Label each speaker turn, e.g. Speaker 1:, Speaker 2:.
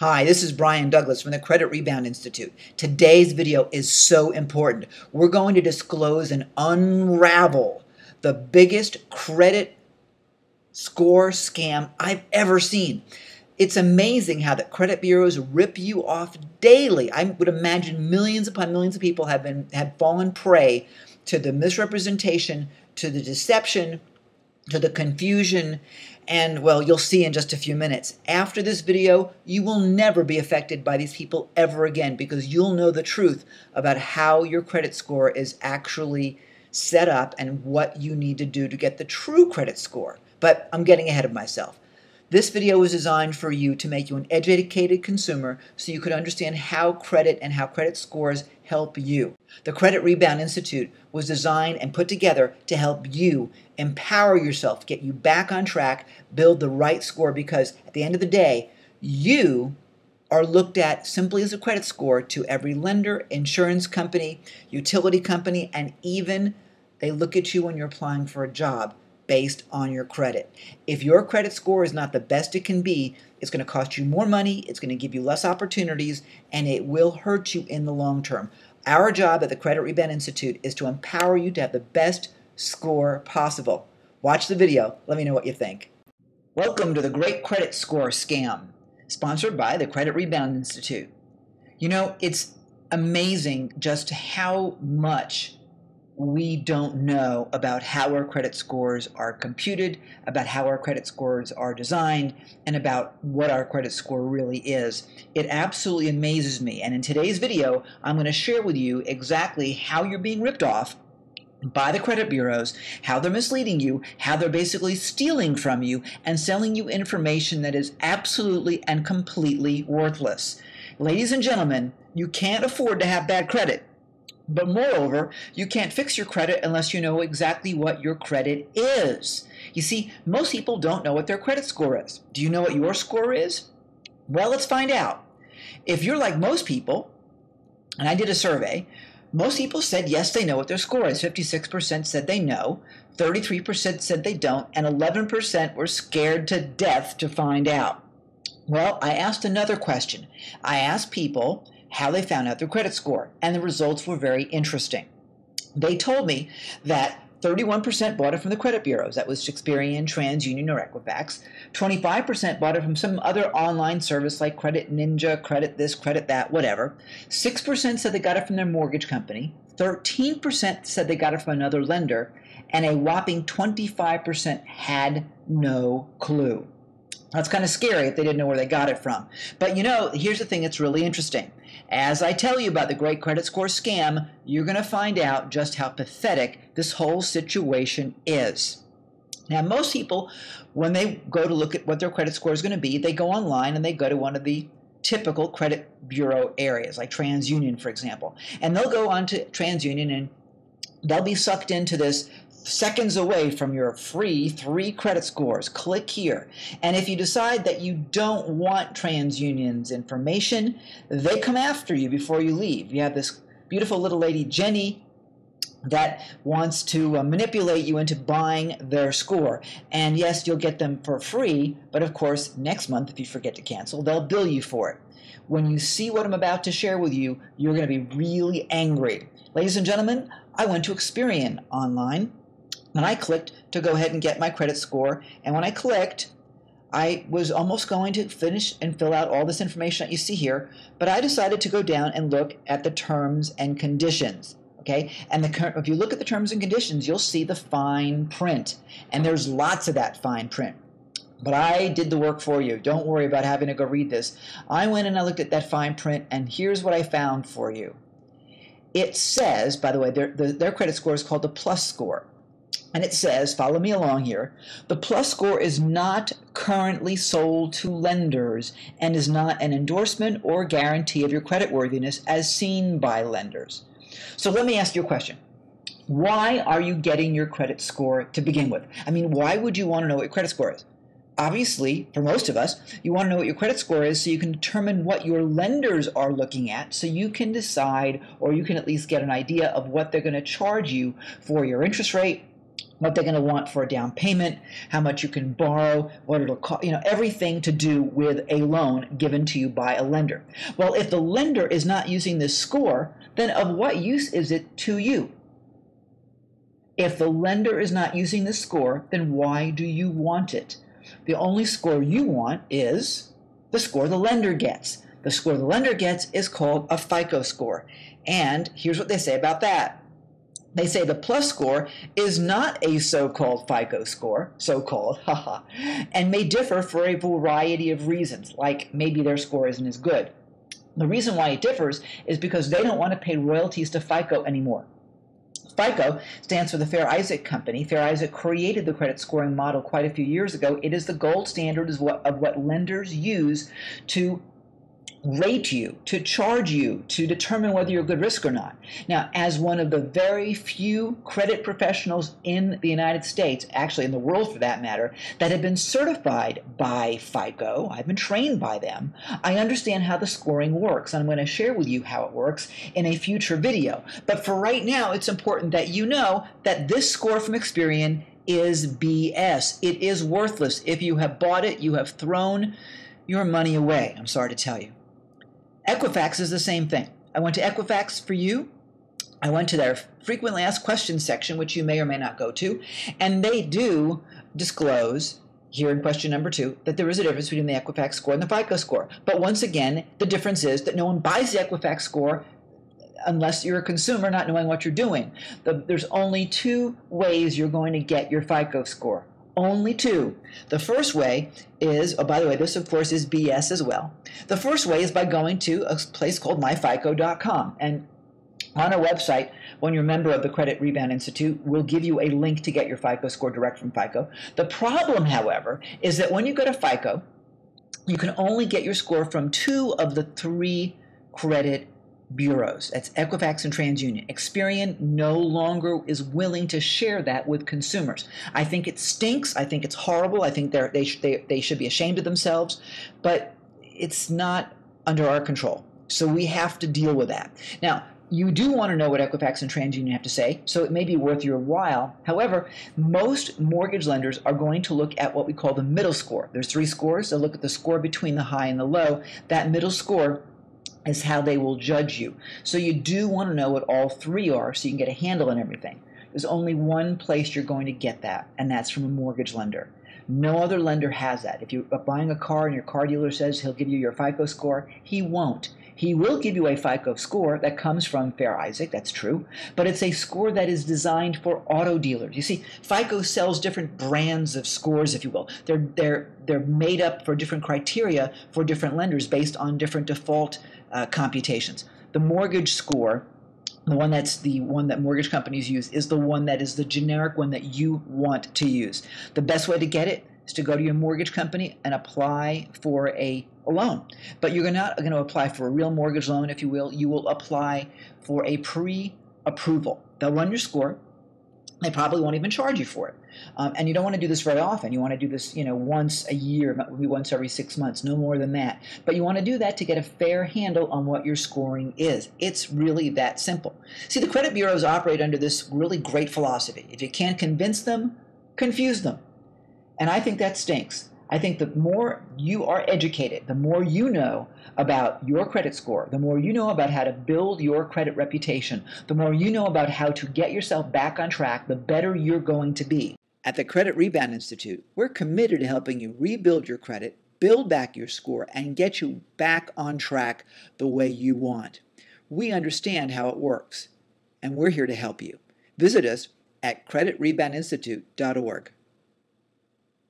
Speaker 1: Hi, this is Brian Douglas from the Credit Rebound Institute. Today's video is so important. We're going to disclose and unravel the biggest credit score scam I've ever seen. It's amazing how the credit bureaus rip you off daily. I would imagine millions upon millions of people have fallen prey to the misrepresentation, to the deception, to the confusion, and well, you'll see in just a few minutes. After this video, you will never be affected by these people ever again because you'll know the truth about how your credit score is actually set up and what you need to do to get the true credit score. But I'm getting ahead of myself. This video was designed for you to make you an educated consumer so you could understand how credit and how credit scores help you. The Credit Rebound Institute was designed and put together to help you empower yourself, get you back on track, build the right score, because at the end of the day, you are looked at simply as a credit score to every lender, insurance company, utility company, and even they look at you when you're applying for a job based on your credit. If your credit score is not the best it can be, it's going to cost you more money, it's going to give you less opportunities, and it will hurt you in the long term. Our job at the Credit Rebound Institute is to empower you to have the best score possible. Watch the video. Let me know what you think. Welcome to the Great Credit Score Scam, sponsored by the Credit Rebound Institute. You know, it's amazing just how much we don't know about how our credit scores are computed, about how our credit scores are designed, and about what our credit score really is. It absolutely amazes me. And in today's video, I'm going to share with you exactly how you're being ripped off by the credit bureaus, how they're misleading you, how they're basically stealing from you and selling you information that is absolutely and completely worthless. Ladies and gentlemen, you can't afford to have bad credit. But moreover, you can't fix your credit unless you know exactly what your credit is. You see, most people don't know what their credit score is. Do you know what your score is? Well, let's find out. If you're like most people, and I did a survey, most people said yes, they know what their score is. 56% said they know, 33% said they don't, and 11% were scared to death to find out. Well, I asked another question. I asked people how they found out their credit score, and the results were very interesting. They told me that 31% bought it from the credit bureaus. That was Experian, TransUnion, or Equifax. 25% bought it from some other online service like Credit Ninja, Credit this, Credit that, whatever. 6% said they got it from their mortgage company. 13% said they got it from another lender, and a whopping 25% had no clue. That's kind of scary if they didn't know where they got it from. But you know, here's the thing that's really interesting. As I tell you about the Great Credit Score Scam, you're going to find out just how pathetic this whole situation is. Now, most people, when they go to look at what their credit score is going to be, they go online and they go to one of the typical credit bureau areas, like TransUnion, for example. And they'll go on to TransUnion and they'll be sucked into this seconds away from your free 3 credit scores. Click here. And if you decide that you don't want TransUnion's information, they come after you before you leave. You have this beautiful little lady, Jenny, that wants to manipulate you into buying their score. And yes, you'll get them for free, but of course, next month, if you forget to cancel, they'll bill you for it. When you see what I'm about to share with you, you're going to be really angry. Ladies and gentlemen, I went to Experian online, and I clicked to go ahead and get my credit score. And when I clicked, I was almost going to finish and fill out all this information that you see here, but I decided to go down and look at the terms and conditions. Okay, and if you look at the terms and conditions, you'll see the fine print, and there's lots of that fine print. But I did the work for you. Don't worry about having to go read this. I went and I looked at that fine print, and here's what I found for you. It says, by the way, their credit score is called the Plus score. And it says, follow me along here, the Plus score is not currently sold to lenders and is not an endorsement or guarantee of your creditworthiness as seen by lenders. So let me ask you a question. Why are you getting your credit score to begin with? I mean, why would you want to know what your credit score is? Obviously, for most of us, you want to know what your credit score is so you can determine what your lenders are looking at so you can decide, or you can at least get an idea of what they're going to charge you for your interest rate, what they're going to want for a down payment, how much you can borrow, what it'll cost, everything to do with a loan given to you by a lender. Well, if the lender is not using this score, then of what use is it to you? If the lender is not using this score, then why do you want it? The only score you want is the score the lender gets. The score the lender gets is called a FICO score. And here's what they say about that. They say the plus score is not a so-called FICO score, so-called, haha, and may differ for a variety of reasons, like maybe their score isn't as good. The reason why it differs is because they don't want to pay royalties to FICO anymore. FICO stands for the Fair Isaac Company. Fair Isaac created the credit scoring model quite a few years ago. It is the gold standard of what lenders use to rate you, to charge you, to determine whether you're a good risk or not. Now, as one of the very few credit professionals in the United States, actually in the world for that matter, that have been certified by FICO, I've been trained by them, I understand how the scoring works. And I'm going to share with you how it works in a future video. But for right now, it's important that you know that this score from Experian is BS. It is worthless. If you have bought it, you have thrown your money away. I'm sorry to tell you. Equifax is the same thing. I went to Equifax for you. I went to their frequently asked questions section, which you may or may not go to, and they do disclose here in question number 2 that there is a difference between the Equifax score and the FICO score. But once again, the difference is that no one buys the Equifax score unless you're a consumer not knowing what you're doing. There's only 2 ways you're going to get your FICO score. Only 2. The first way is, oh, by the way, this of course is BS as well. The first way is by going to a place called myfico.com. And on our website, when you're a member of the Credit Rebound Institute, we'll give you a link to get your FICO score direct from FICO. The problem, however, is that when you go to FICO, you can only get your score from 2 of the 3 credit bureaus. That's Equifax and TransUnion. Experian no longer is willing to share that with consumers. I think it stinks. I think it's horrible. I think they should be ashamed of themselves, but it's not under our control. So we have to deal with that. Now, you do want to know what Equifax and TransUnion have to say, so it may be worth your while. However, most mortgage lenders are going to look at what we call the middle score. There's 3 scores. They'll look at the score between the high and the low. That middle score is how they will judge you. So you do want to know what all 3 are so you can get a handle on everything. There's only one place you're going to get that, and that's from a mortgage lender. No other lender has that. If you're buying a car and your car dealer says he'll give you your FICO score, he won't. He will give you a FICO score that comes from Fair Isaac, that's true, but it's a score that is designed for auto dealers. You see, FICO sells different brands of scores, if you will. They're made up for different criteria for different lenders based on different default computations. The mortgage score, the one that mortgage companies use, is the one that is the generic one that you want to use. The best way to get it is to go to your mortgage company and apply for a loan. But you're not going to apply for a real mortgage loan, if you will. You will apply for a pre-approval. They'll run your score. They probably won't even charge you for it. And you don't want to do this very often. You want to do this, once a year, maybe once every 6 months, no more than that. But you want to do that to get a fair handle on what your scoring is. It's really that simple. See, the credit bureaus operate under this really great philosophy. If you can't convince them, confuse them. And I think that stinks. I think the more you are educated, the more you know about your credit score, the more you know about how to build your credit reputation, the more you know about how to get yourself back on track, the better you're going to be. At the Credit Rebound Institute, we're committed to helping you rebuild your credit, build back your score, and get you back on track the way you want. We understand how it works, and we're here to help you. Visit us at creditreboundinstitute.org.